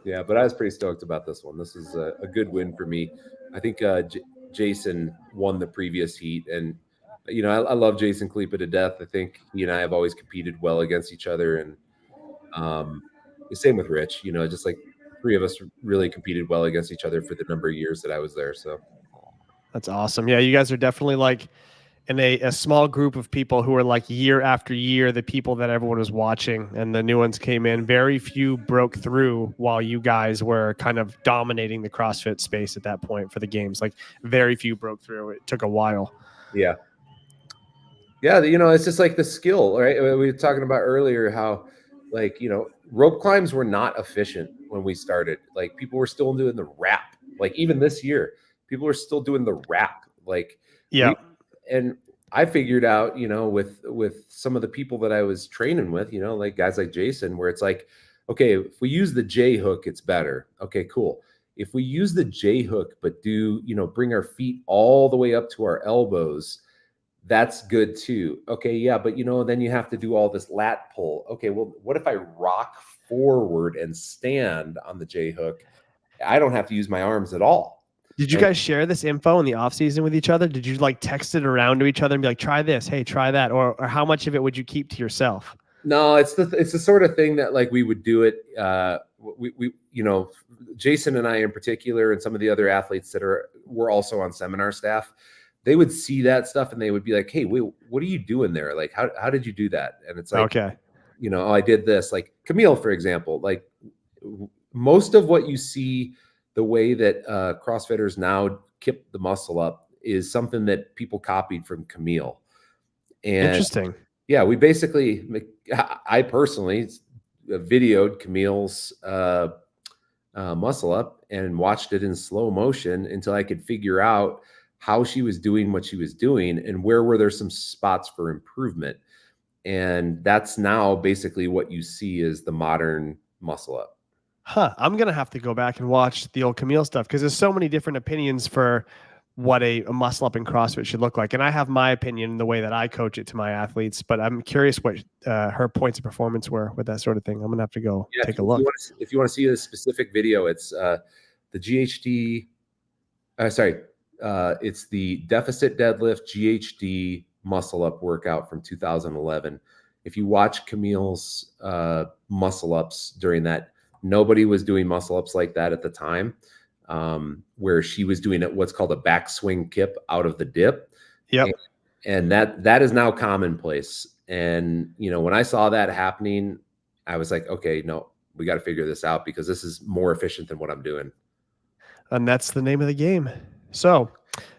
Yeah, but I was pretty stoked about this one. This is a good win for me. I think Jason won the previous heat, and I love Jason Kalipa to death. I think he and I have always competed well against each other, and the same with Rich. Just like three of us really competed well against each other for the number of years that I was there. So That's awesome. Yeah, you guys are definitely like in a small group of people who are like year after year, the people that everyone was watching, and the new ones came in. Very few broke through while you guys were kind of dominating the CrossFit space at that point for the games. Like very few broke through. It took a while. yeah. It's just like the skill, right? We were talking about earlier how, like, rope climbs were not efficient when we started. Like, people were still doing the wrap. Like, even this year, people are still doing the wrap. Like, Yeah. And I figured out, with some of the people that I was training with, like guys like Jason, where it's like, okay, if we use the J hook, it's better. Okay, cool. If we use the J hook, but bring our feet all the way up to our elbows, that's good too. Okay, yeah, but then you have to do all this lat pull. Okay, well, what if I rock forward and stand on the J hook? I don't have to use my arms at all. Did you guys share this info in the off season with each other? Did you like text it around to each other and be like, try this, hey, try that? Or how much of it would you keep to yourself? No, it's the sort of thing that like we would do it. We Jason and I in particular, and some of the other athletes that were also on seminar staff, they would see that stuff and they would be like, hey, wait, what are you doing there? Like, how did you do that? And it's like, okay, oh, I did this. Like Camille, for example, like most of what you see, the way that CrossFitters now kip the muscle up is something that people copied from Camille. And interesting. Yeah, we basically, I personally videoed Camille's muscle up and watched it in slow motion until I could figure out how she was doing what she was doing and where were there some spots for improvement. And that's now basically what you see is the modern muscle up. Huh. I'm going to have to go back and watch the old Camille stuff because there's so many different opinions for what a muscle up in CrossFit should look like. And I have my opinion in the way that I coach it to my athletes, but I'm curious what her points of performance were with that sort of thing. I'm going to have to go take a look. If you want to see a specific video, it's the GHD. It's the deficit deadlift GHD muscle up workout from 2011. If you watch Camille's muscle ups during that, nobody was doing muscle ups like that at the time, where she was doing what's called a backswing kip out of the dip. Yep. And that is now commonplace. And, when I saw that happening, I was like, okay, no, we got to figure this out because this is more efficient than what I'm doing. And that's the name of the game. So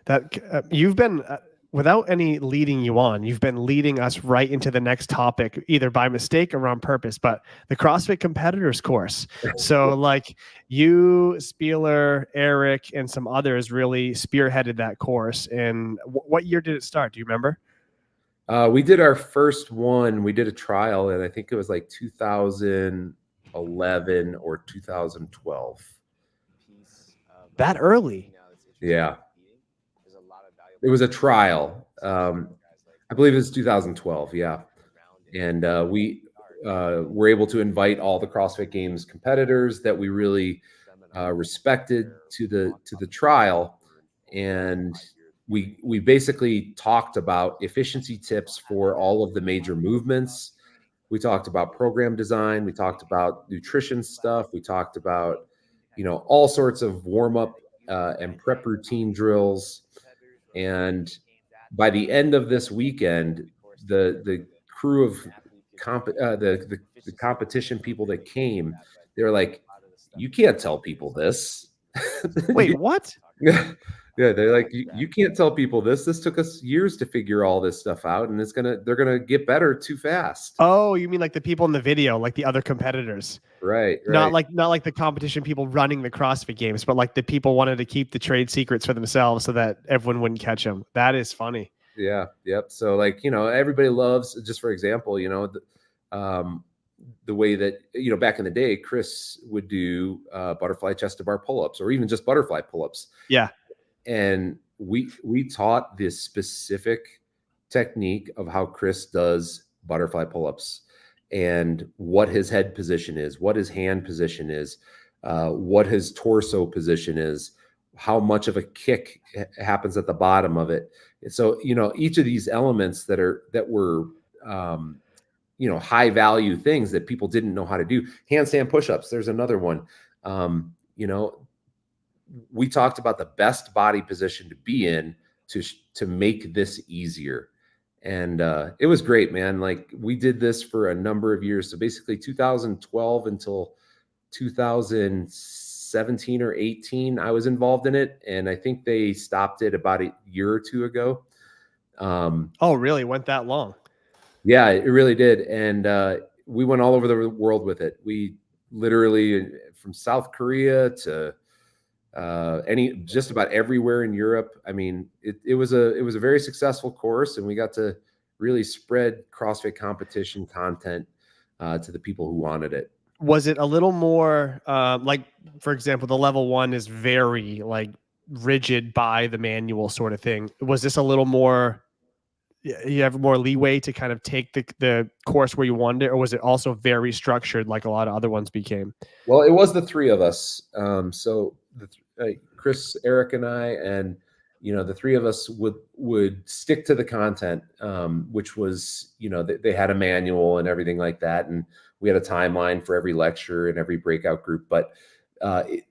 that you've been, without any leading you on, you've been leading us right into the next topic, either by mistake or on purpose, but the CrossFit competitors course. So like you, Spieler, Eric, and some others really spearheaded that course. And what year did it start? Do you remember? We did our first one. We did a trial, and I think it was like 2011 or 2012. That early? Yeah. It was a trial. I believe it was 2012. Yeah. And we were able to invite all the CrossFit Games competitors that we really respected to the trial. And we basically talked about efficiency tips for all of the major movements. We talked about program design. We talked about nutrition stuff. We talked about, all sorts of warm up and prep routine drills. And by the end of this weekend, the crew of the competition people that came, they were like, "You can't tell people this." Wait, what? Yeah, they're like, you can't tell people this. This took us years to figure all this stuff out, and they're gonna get better too fast. Oh, you mean like the people in the video, like the other competitors? Right, Not right. like the competition people running the CrossFit Games, but like the people wanted to keep the trade secrets for themselves so that everyone wouldn't catch them. That is funny. Yeah, yep. So like, everybody loves, just for example, the way that, back in the day, Chris would do butterfly chest to bar pull-ups, or even just butterfly pull-ups. Yeah. And we taught this specific technique of how Chris does butterfly pull-ups, and what his head position is, what his hand position is, what his torso position is, how much of a kick happens at the bottom of it. And so, each of these elements that were high value things that people didn't know how to do. Handstand push-ups, there's another one. We talked about the best body position to be in to make this easier. And it was great, man. Like, we did this for a number of years. So basically 2012 until 2017 or 18, I was involved in it. And I think they stopped it about a year or two ago. Oh, really? Went that long? Yeah, it really did. And we went all over the world with it. We literally, from South Korea to just about everywhere in Europe. I mean, it was a very successful course, and we got to really spread CrossFit competition content to the people who wanted it. Was it a little more like, for example, the level 1 is very like rigid by the manual sort of thing? Was this a little more, you have more leeway to kind of take the course where you wanted it, or was it also very structured like a lot of other ones became? Well, it was the three of us. So Chris, Eric, and I, and the three of us would stick to the content, which was, they had a manual and everything like that, and we had a timeline for every lecture and every breakout group. But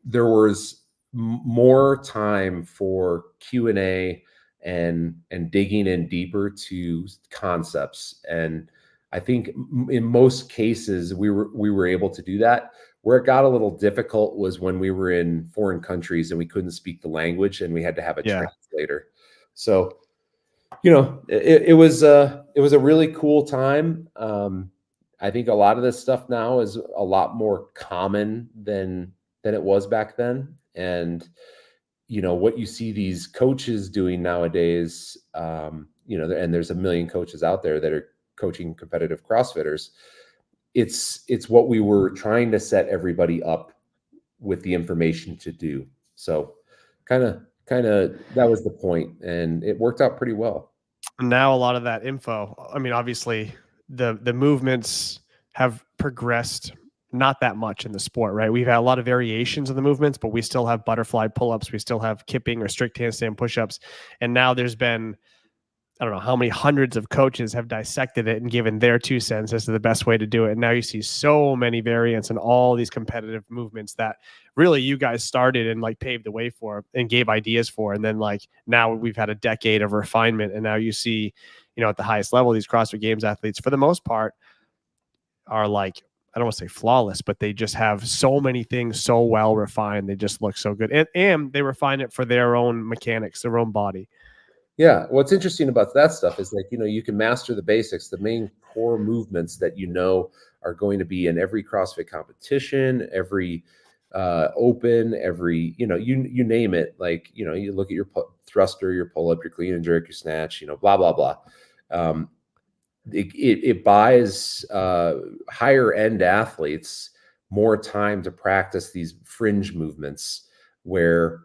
there was more time for Q&A and digging in deeper to concepts. And I think in most cases we were able to do that. Where it got a little difficult was when we were in foreign countries and we couldn't speak the language and we had to have a translator. So, it was a really cool time. I think a lot of this stuff now is a lot more common than it was back then. And, what you see these coaches doing nowadays, and there's a million coaches out there that are coaching competitive CrossFitters. It's what we were trying to set everybody up with the information to do. So kind of that was the point, and it worked out pretty well. Now a lot of that info, I mean, obviously the movements have progressed not that much in the sport, right? We've had a lot of variations of the movements, but we still have butterfly pull-ups, we still have kipping or strict handstand push-ups. And now there's been, I don't know how many hundreds of coaches have dissected it and given their 2 cents as to the best way to do it. And now you see so many variants and all these competitive movements that really you guys started and like paved the way for and gave ideas for. And then like now we've had a decade of refinement, and now you see, at the highest level, these CrossFit Games athletes, for the most part, are like, I don't want to say flawless, but they just have so many things so well refined. They just look so good. And they refine it for their own mechanics, their own body. Yeah. What's interesting about that stuff is like, you can master the basics, the main core movements that are going to be in every CrossFit competition, every open, every, you name it. Like, you look at your thruster, your pull up, your clean and jerk, your snatch, blah, blah, blah. It buys higher end athletes more time to practice these fringe movements where,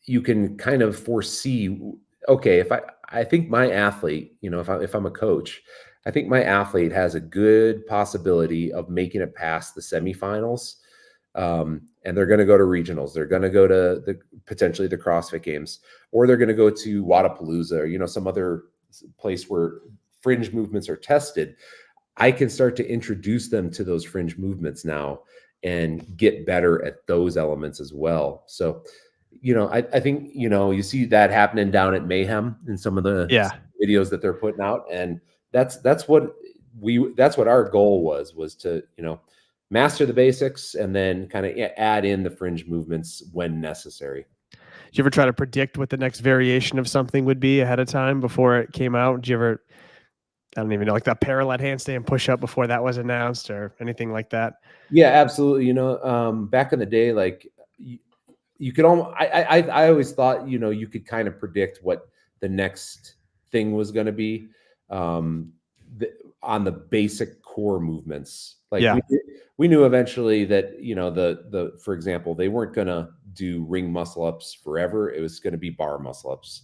you can kind of foresee, okay, I think my athlete, if I'm a coach, I think my athlete has a good possibility of making it past the semifinals. And they're going to go to regionals. They're going to go to potentially the CrossFit Games, or they're going to go to Wadapalooza, or some other place where fringe movements are tested. I can start to introduce them to those fringe movements now and get better at those elements as well. So, I think, you see that happening down at Mayhem in some of the videos that they're putting out. And that's what our goal was to, master the basics and then kind of add in the fringe movements when necessary. you ever try to predict what the next variation of something would be ahead of time before it came out? Did you ever, I don't even know, like that parallel handstand push-up before that was announced or anything like that? Yeah, absolutely. You know, back in the day, like you could almost, I always thought, you know, you could kind of predict what the next thing was going to be, um, on the basic core movements. Like Yeah. we knew eventually that, you know, for example, they weren't going to do ring muscle ups forever. It was going to be bar muscle ups.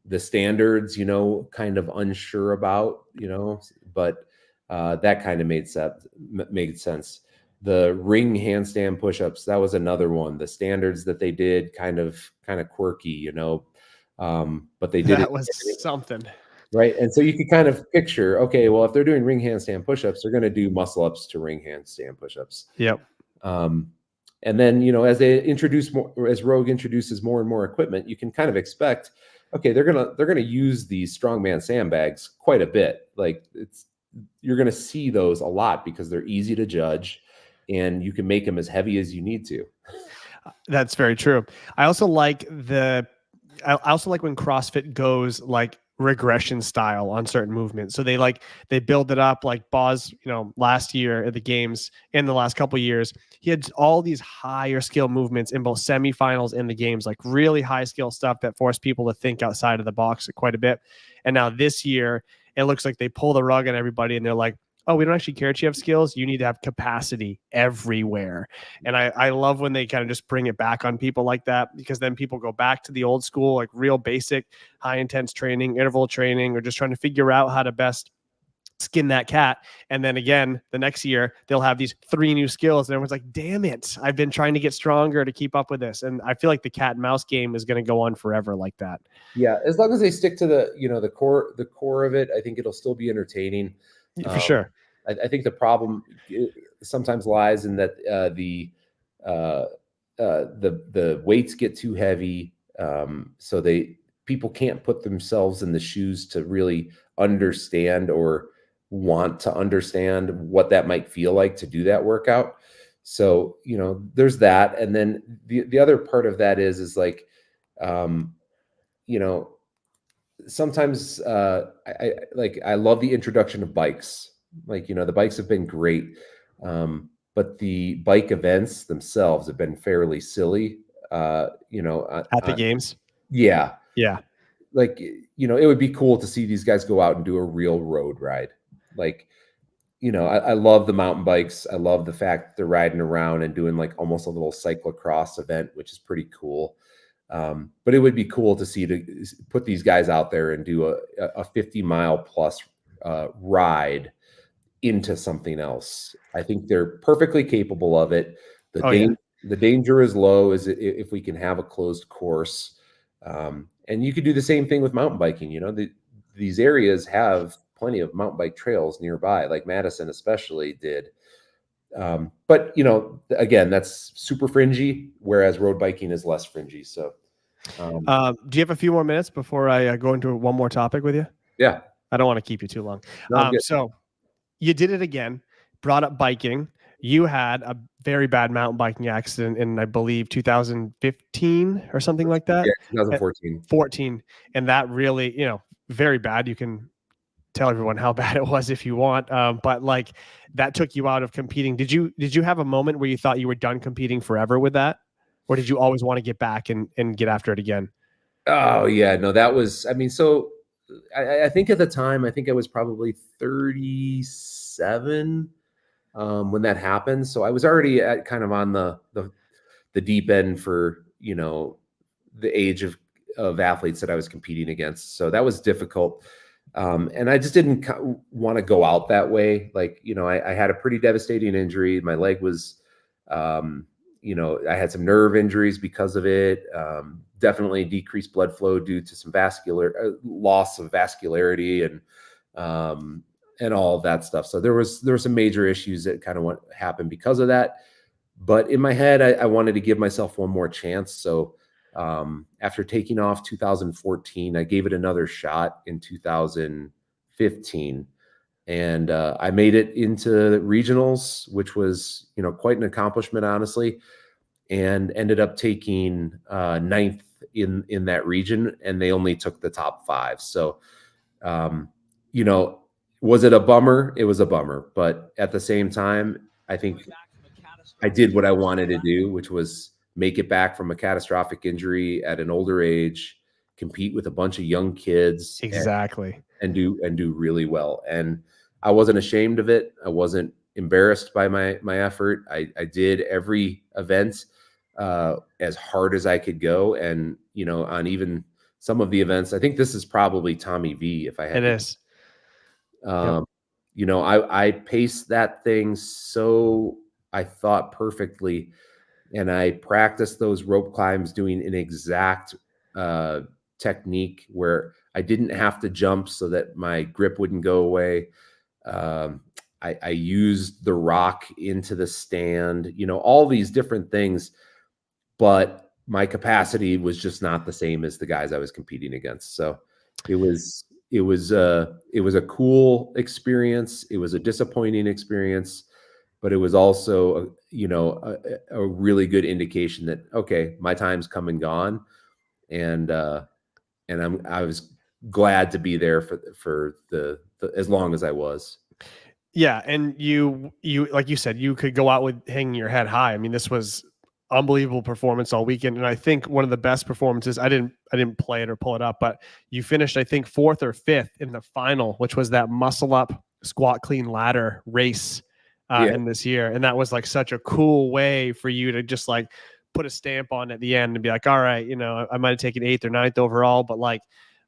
The standards, you know, kind of unsure about, you know, but that kind of made sense. The ring handstand push-ups, that was another one. The standards that they did kind of quirky, you know, but they did That it was something. right. And so you could kind of picture, okay, well, if they're doing ring handstand push-ups, they're going to do muscle ups to ring handstand push-ups. Yep. And then, you know, as they introduce more, as Rogue introduces more and more equipment, you can kind of expect, okay, they're gonna use these strongman sandbags quite a bit. Like you're gonna see those a lot because they're easy to judge, and you can make them as heavy as you need to. That's very true. I also like when CrossFit goes like regression style on certain movements. So they build it up like Boz, you know, last year at the games, in the last couple of years, he had all these higher skill movements in both semifinals and the games, like really high skill stuff that forced people to think outside of the box quite a bit. And now this year, it looks like they pull the rug on everybody and they're like, oh, we don't actually care if you have skills. You need to have capacity everywhere. And I love when they kind of just bring it back on people like that, because then people go back to the old school, like real basic, high intense training, interval training, or just trying to figure out how to best skin that cat. And then again, the next year, they'll have these 3 new skills. And everyone's like, damn it, I've been trying to get stronger to keep up with this. And I feel like the cat and mouse game is going to go on forever like that. Yeah, as long as they stick to the, you know, the core of it, I think it'll still be entertaining. For sure. I think the problem sometimes lies in that the weights get too heavy, so people can't put themselves in the shoes to really understand or want to understand what that might feel like to do that workout. So, you know, there's that, and then the other part of that is like, you know, sometimes I love the introduction of bikes. Like, you know, the bikes have been great, but the bike events themselves have been fairly silly. You know, At the games. Yeah. Like, you know, it would be cool to see these guys go out and do a real road ride. Like, you know, I love the mountain bikes. I love the fact that they're riding around and doing like almost a little cyclocross event, which is pretty cool. But it would be cool to put these guys out there and do a 50-mile plus ride into something else. I think they're perfectly capable of it. The danger is low is if we can have a closed course. And you could do the same thing with mountain biking. You know, these areas have plenty of mountain bike trails nearby, like Madison especially did. But, you know, again, that's super fringy, whereas road biking is less fringy. So, do you have a few more minutes before I go into one more topic with you? Yeah. I don't want to keep you too long. No, so you did it again, brought up biking. You had a very bad mountain biking accident in, I believe, 2015 or something like that. Yeah, 2014. 14. And that really, you know, very bad. You can tell everyone how bad it was if you want. But like that took you out of competing. Did you have a moment where you thought you were done competing forever with that? Or did you always want to get back and get after it again? Oh yeah, no, that was, I mean, so I think at the time, I think I was probably 37 when that happened. So I was already at kind of on the deep end for, you know, the age of athletes that I was competing against. So that was difficult. And I just didn't want to go out that way. Like, you know, I had a pretty devastating injury. My leg was, you know, I had some nerve injuries because of it. Definitely decreased blood flow due to some loss of vascularity and all of that stuff. So there was some major issues that kind of happened because of that. But in my head, I wanted to give myself one more chance. So after taking off 2014, I gave it another shot in 2015. And I made it into regionals, which was, you know, quite an accomplishment, honestly. and ended up taking ninth in that region, and they only took the top 5. So, you know, was it a bummer? It was a bummer, but at the same time, I think I did what I wanted to do, which was make it back from a catastrophic injury at an older age, compete with a bunch of young kids, Exactly. and do really well. And I wasn't ashamed of it. I wasn't embarrassed by my effort. I did every event as hard as I could go. And, you know, on even some of the events, I think this is probably Tommy V, if I had It to. is. Yep. You know, I paced that thing so I thought perfectly, and I practiced those rope climbs doing an exact technique where I didn't have to jump so that my grip wouldn't go away. I used the rock into the stand, you know, all these different things, but my capacity was just not the same as the guys I was competing against. So it was a cool experience. It was a disappointing experience, but it was also a really good indication that, okay, my time's come and gone, and I was glad to be there for the as long as I was. Yeah, and you like you said, you could go out with hanging your head high. I mean, this was unbelievable performance all weekend, and I think one of the best performances. I didn't play it or pull it up, but you finished, I think, 4th or 5th in the final, which was that muscle up squat clean ladder race Yeah. in this year, and that was like such a cool way for you to just like put a stamp on at the end and be like, all right, you know, I might have taken 8th or 9th overall, but like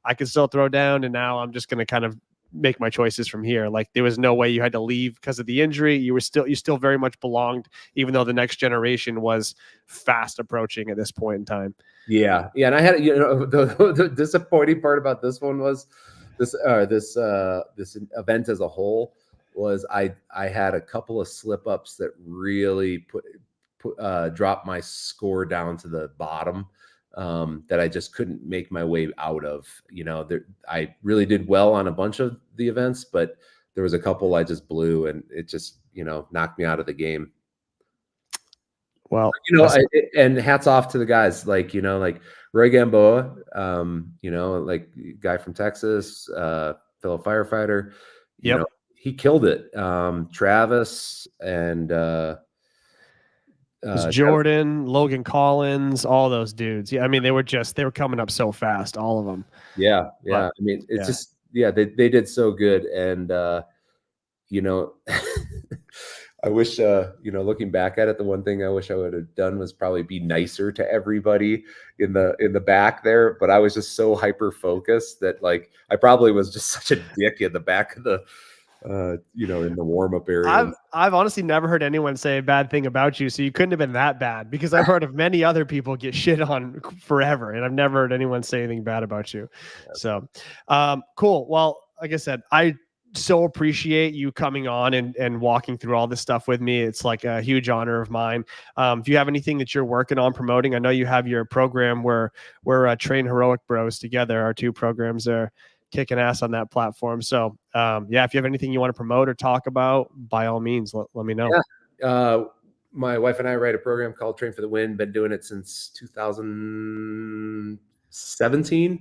I can still throw down, and now I'm just going to kind of make my choices from here. Like there was no way you had to leave because of the injury. You still very much belonged, even though the next generation was fast approaching at this point in time. Yeah. And I had, you know, the disappointing part about this one was this event as a whole was I had a couple of slip ups that really dropped my score down to the bottom, that I just couldn't make my way out of. You know, I really did well on a bunch of the events, but there was a couple I just blew, and it just, you know, knocked me out of the game. Well, You know, and hats off to the guys like, you know, like Roy Gamboa, you know, like guy from Texas, fellow firefighter, you know, he killed it. Travis and was Jordan, Logan Collins, all those dudes. Yeah, I mean, they were coming up so fast, all of them. Yeah. But, I mean, it's just, they did so good. And, you know, I wish, you know, looking back at it, the one thing I wish I would have done was probably be nicer to everybody in the back there. But I was just so hyper focused that, like, I probably was just such a dick in the back of the, you know, in the warm up area. I've honestly never heard anyone say a bad thing about you, so you couldn't have been that bad, because I've heard of many other people get shit on forever, and I've never heard anyone say anything bad about you. So, cool. Well, like I said, I so appreciate you coming on and walking through all this stuff with me. It's like a huge honor of mine. If you have anything that you're working on promoting, I know you have your program where we're Train Heroic Bros together. Our 2 programs are kicking ass on that platform. So yeah, if you have anything you want to promote or talk about, by all means, let me know. Yeah. My wife and I write a program called Train for the Win. Been doing it since 2017.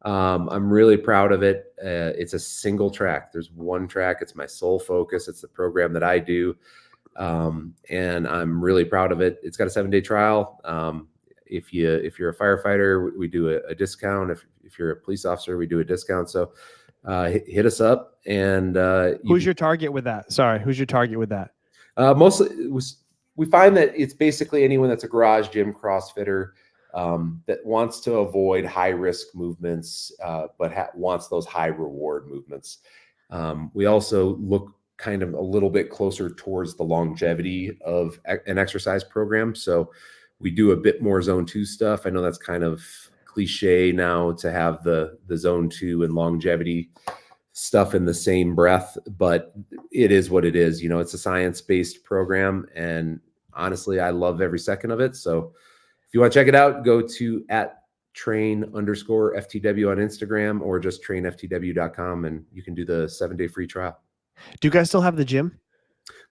I'm really proud of it. It's a single track. There's one track. It's my sole focus. It's the program that I do. And I'm really proud of it. It's got a 7-day trial. If you're a firefighter, we do a discount. If you're a police officer, we do a discount. So hit us up. And who's your target with that? Sorry, who's your target with that? Mostly, we find that it's basically anyone that's a garage gym CrossFitter, that wants to avoid high risk movements, but wants those high reward movements. We also look kind of a little bit closer towards the longevity of an exercise program. So we do a bit more zone 2 stuff. I know that's kind of cliche now to have the zone 2 and longevity stuff in the same breath, but it is what it is. You know, it's a science-based program, and honestly, I love every second of it. So if you want to check it out, go to @train_FTW on Instagram, or just trainftw.com, and you can do the 7-day free trial. Do you guys still have the gym?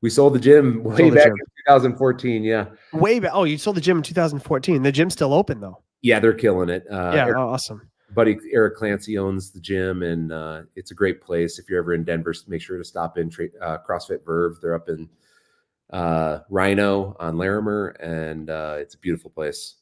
We sold the gym way back in 2014. Yeah. Way back. Oh, you sold the gym in 2014. The gym's still open though. Yeah, they're killing it. Yeah, awesome. Buddy Eric Clancy owns the gym, and it's a great place. If you're ever in Denver, make sure to stop in CrossFit Verve. They're up in Rhino on Larimer, and it's a beautiful place.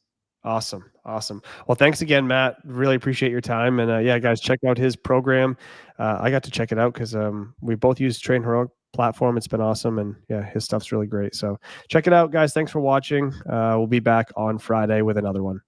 Awesome. Well, thanks again, Matt. Really appreciate your time. And yeah, guys, check out his program. I got to check it out because we both use Train Heroic platform. It's been awesome. And yeah, his stuff's really great. So check it out, guys. Thanks for watching. We'll be back on Friday with another one.